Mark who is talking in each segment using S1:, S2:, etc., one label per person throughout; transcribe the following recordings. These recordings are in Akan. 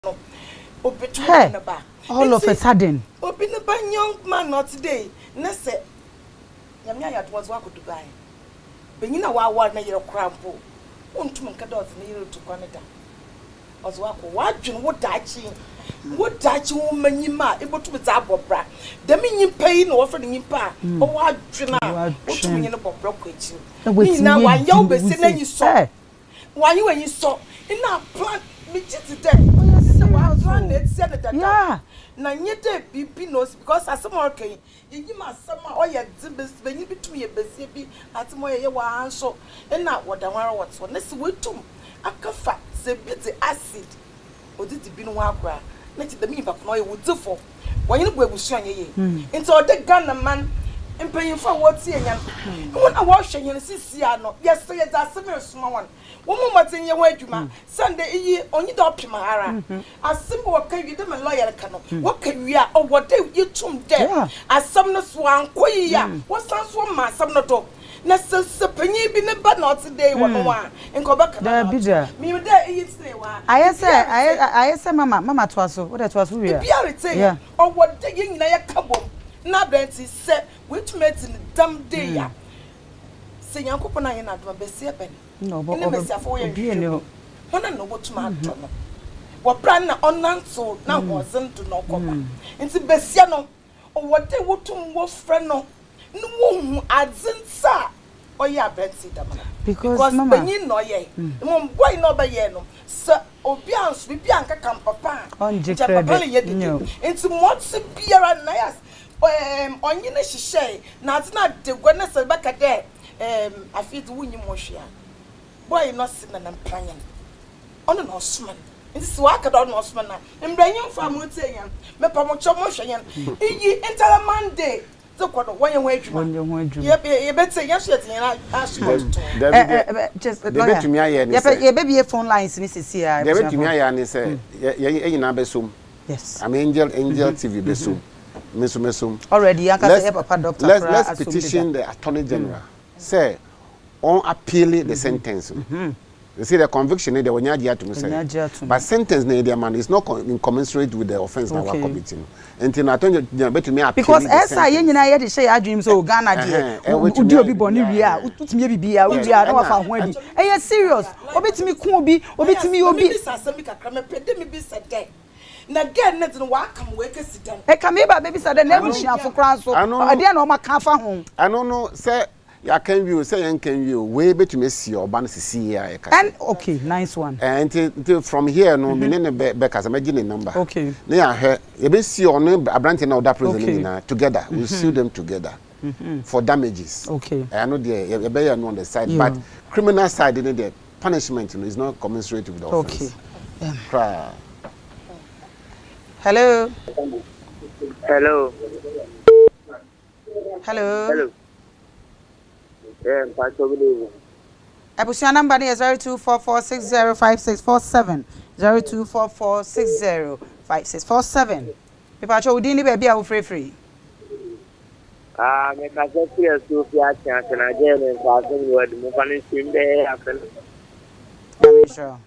S1: Hey, all of a sudden.
S2: Open a young man not today. Nesse Yamia was walk to Dubai. But you know why one year of crampo. Won't to make a dot near to Canada. Oswako, what you would die? What Dutch woman you might able to Zabo bra. The meaning pain offering in pa. Oh, what you know, what you mean about brokerage? Now, why you'll be saying you saw. Why you when you saw in our plant me today? Yeah. Na nyete bibi knows because as some okay you must some or your zibes when you between a baby at more ye wa so and now what the one what's one this way too akafa se bit acid or did it be no akra let the me back no you would do for when you go busuan ye into the Ghana man and paying for what's here when I wash and you see no yes so that's a very small one. One moment in your way, Sunday, only the option, Mahara. As simple what can you do, my lawyer cannot. What can we are or what day you tomb there? As some no swan, queer. What sounds one man, some not all. Necessary penny been a bad not today, one and go back. Me with that, I say, Mamma, twas so what it was we are. Yeah, or what day you know, couple. Now, Benty said, which met in the damn day. Say, Uncle Panay and my best penny. No, but no. When I know what my trouble. What brand on so now wasn't to no come. Into Bessiano, or what they would to was friend no. No, I didn't say. Oh, yeah, Betsy, because Mamma, you know, ye. Why not by yellow? Sir, Obians, with Bianca Campapa, on Japan, into what's a beer and Nayas. On you, she say, not the goodness of back a day. I feel the winning motion. Boy, not sitting and planning. On an Osman. It's work at on Osman. And bring you from Mutayan. Mepamocho motion. Enter a Monday. So, what one you wait when you want to. You better yes, I ask you. Just to me, I baby a phone lines, Mrs. Here. They went to me and say, Besum. Yes, I'm Angel TV Besum. Mesum. Already, let's petition the Attorney General. Say, on appealing the sentence. You see the conviction they were not to say. But sentence man is not incommensurate with the offense that we are committing. Until I told you to me because as I had to say I dream so Ghana would you be born here? Would me be here? We are not found when I serious. Obit me Kubi, obit me obi. Na get net no wa come we ka sit down. E ka me ba baby say the never share for crown so. I dey na o ma ka fa ho. I don't know say ya can view say yan can view we betumi see oba na sisi here ka. And okay, nice one. And from here no me ne be ka say me number. Okay. Na ya he e be see on abrante na oda prison na together. We sue them together. For damages. Okay. I know there you be on the side but criminal side the punishment is not commensurate with the offense. Okay. Hello. Hello. Hello. Hello. Yeah, Abusia number is 0244605647. 0244605647. People are showing the baby are free. Me can say yes to fear chance and again and passing word move on stream there happen. I'm sure.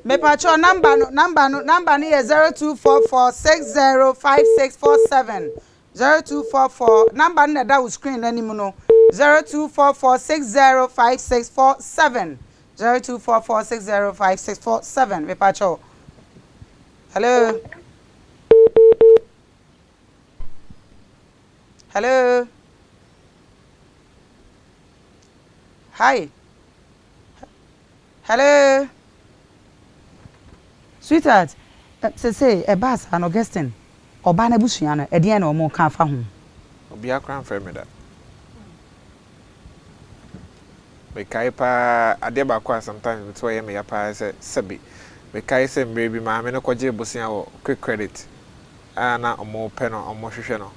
S2: Me patrol number is 0244605647. 0244 number na that will screen anymore. 0244605647. 0244605647. Me patrol. Hello. Hello. Hi. Hello. Sweetheart, say a bass and Augustine. Or Bana Bushiana, a dear no more can fa home. Be a crown for me that. Me kaipa adeba kwa sometimes with why me apa say sabi. Me kai say baby ma me no kwaje busia wo quick credit. Na omo pe no omo hwehwe no.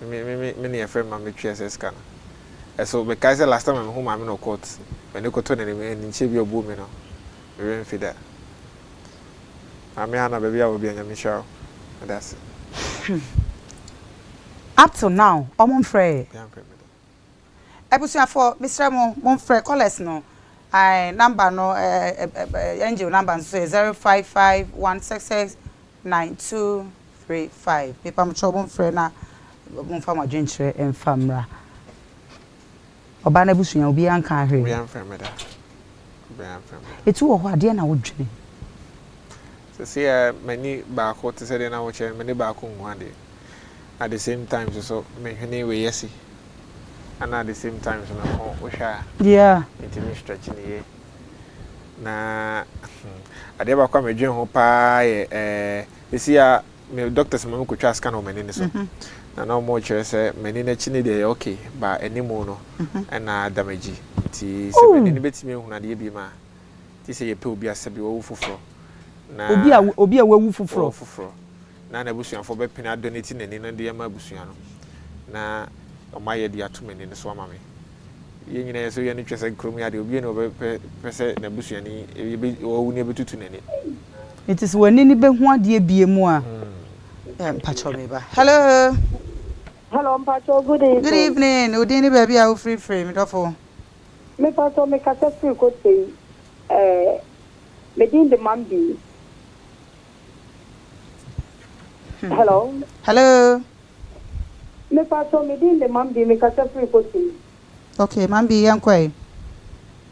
S2: Me ne friend ma me twa scan. So me kai say last time me home ma me no court. Me no koto ne me nche bi obu me no. Me ren fi that. Ana baby I will be on Michelle. That's it. Up to now, I'm on free. Ebusia for Mr. Monfrey callers no.
S1: I number no angel number so 0551669235. If I'm trouble friend na mo fa ma dwenkyere emfamra. Oba na busunya obi anka ahwe.
S3: We am from da. We am from.
S1: Etu wo ho ade na wodwene.
S3: So see many back what to say na wo che many back one day. At the same time so me hwene we yesi. And at the same time so na wo hwa.
S1: Yeah.
S3: Intimi stretching here. Na ade ba kwa medwen ho pa see me doctors me ko twa scan o mani so. Na mo chere say mani na chi ne dey okay ba animo no na damage ti se mani ne betimi hu na de bi ma ti se ye pe obi asabi wo fufuro na
S1: obi a wawu fufuro
S3: na busuanfo be pina donate nani no de ma busua no na o ma ye de ato mani so ama me ye nyina so ye ne twese krom ya de obi ne obe pese na busua ni wo wu ne betutu nani
S1: it is wani ni be hu ade bie mu a mpacho me ba. Hello.
S4: Hello, Mpacho. Good evening.
S1: Good evening. Udini baby, I will free me therefore.
S4: Me Mpacho, me kase free ko say me din the mambi. Hello.
S1: Hello.
S4: Me Mpacho, me din the mambi me kase free ko say.
S1: Okay, mambi yankwai.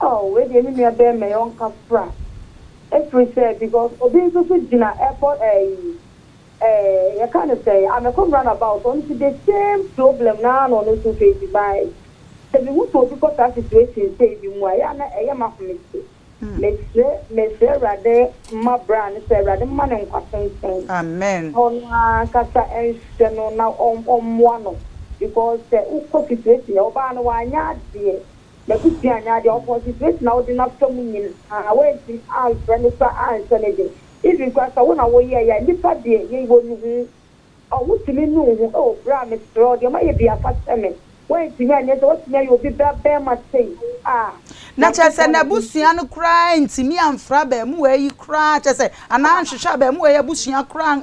S4: Oh, we dey me be me on kafra. Every say because obi so jina airport you can't say I'm a come run about on the same problem now on the face by the we to because that situation say you why I am a me say rather my brand say rather man and question.
S1: Amen.
S4: On kasa no now on one because the situation oba no anya de the good anya the opposite now the not coming away to our friend answer if you got one away, yeah, nipa de ye wonu o wutimi nu hu o bra me stro de ma ye bia fatame when ti me anya so what me you be be ma say
S1: na chese na busua no kra ntimi amfra ba mu we yi kra chese ana anhwehwa ba mu we busua kra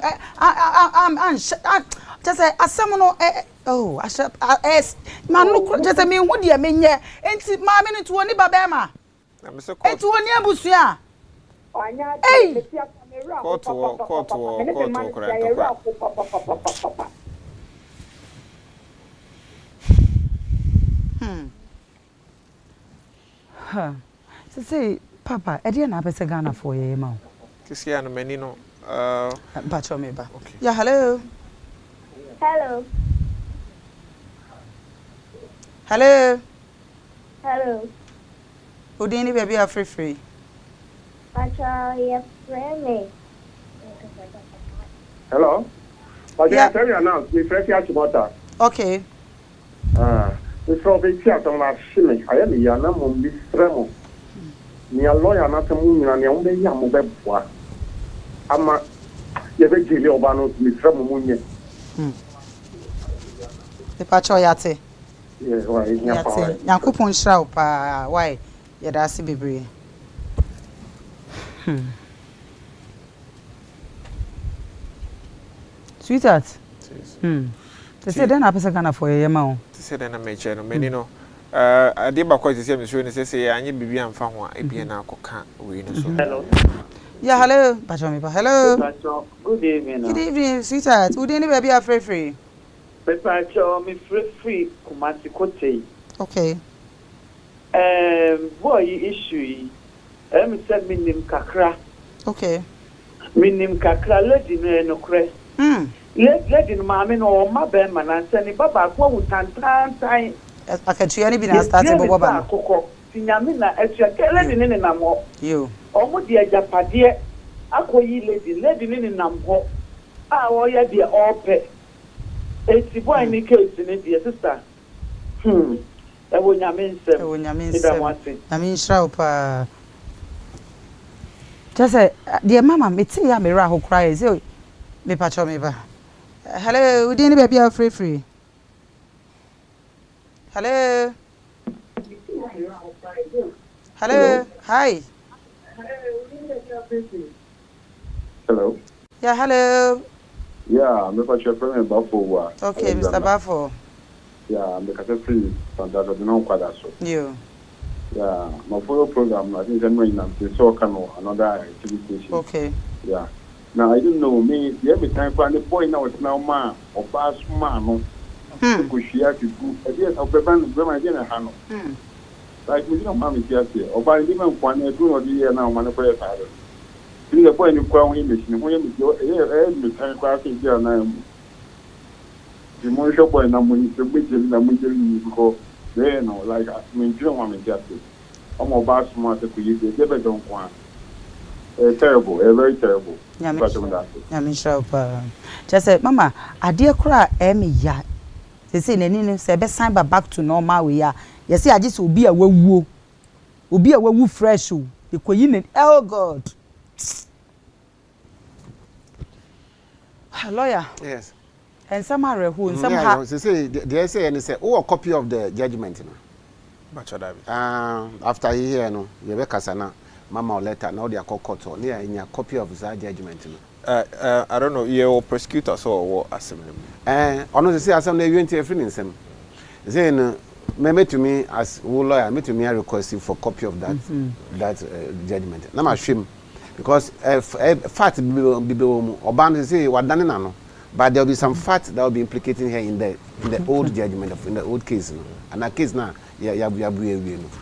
S1: chese asem no oh asha manu chese me hu de menye enti ma me no to oni ba ba ma
S3: na me se
S1: enti oni abusua
S4: anya
S1: hey
S3: Court
S1: so say papa e dey na pese Ghana for ye ma
S3: this year no many no
S1: pacho me ba
S3: okay.
S1: Yeah, hello. Udini baby are free
S5: Pacho, yes, friendly.
S6: Hello. Okay,
S1: Yeah.
S6: I tell you now, me fresh water.
S1: Okay.
S6: Me from the theater na shime. I am ya na mo bi fremo. Ni a lawyer na temu nyina ne on be ya mo be boa. Ama ye be gele oba no me fremo mo nye.
S1: The pacho yate.
S6: Yeah, why nya pa.
S1: Yate. Yankopon shra pa why ye da se bebre. Sweetheart. They say then I pese Ghana for ye ma o.
S3: They say then I mention no many no I did ba quite say me show ni say anyi bibi amfa ho a ebie na akoka we no so.
S6: Hello.
S1: Yeah, hello. Pacho me ba. Hello.
S7: Pacho, good evening.
S1: Good evening, sweetheart. Udini baby are free.
S7: Pacho, me free Kumasi Kote.
S1: Okay.
S7: Boy issue. Said minim kakra.
S1: Okay.
S7: Minim kakra lady no crest. Lady no mama no ma be man and send baba kwa utantan tan.
S1: Akatua ni bi na start bo baba.
S7: Akoko. Tinyame na atua lady ne nam ho.
S1: You.
S7: Omo de ajapade akoyi lady ne nam ho. O ya de ope. Eti boy ni case ni de sister. Ewo nyame nsem.
S1: Nyame nshra pa. Just say dear mama me ti ya me ra ho cry say me pacho me ba. Hello, we didn't baby are free. Hello. Hello. Hi.
S6: Hello.
S1: Yeah, hello.
S6: Yeah, me pa chef friend Bafo.
S1: Okay, Mr. Bafo.
S6: Yeah, me ka free fantastic no kwada so.
S1: You.
S6: Yeah, my follow program, I think I'm going to so can another activity.
S1: Okay.
S6: Yeah. Now I don't know me. Every time for the boy now it's now man or pass man. Because she has to do. Again, of the band, when I get a hand. Like we don't have it yet. Or by even one or 2 years now, man, for a time. The boy in the crown image, when you time crashing here now. The more shop boy, I'm going to be because they know, like I mean, you don't want me just. I'm about smart to you. They never don't want. Terrible, very terrible.
S1: Just say, Mama, I dear cry, Emmy, ya. They say, Nenny, say, best sign back to normal. We are. You see, I just will be a woo. Will be a woo fresh. The queen, oh God. Lawyer.
S8: Yes.
S1: And some are who, and some have.
S8: They say, and they say, oh, a copy of the judgment. After you hear, no, you be kasana. Mama letter now they are called court or near in a copy of that judgment.
S3: I don't know, you prosecutors or assembly.
S8: Honestly, say assembly you ain't a friend in some. Then me to me as lawyer, me to me I request for copy of that judgment. Now I shame because fact or band say what done no. But there will be some fact that will be implicating her in the old judgment in the old case. And that case now, yeah.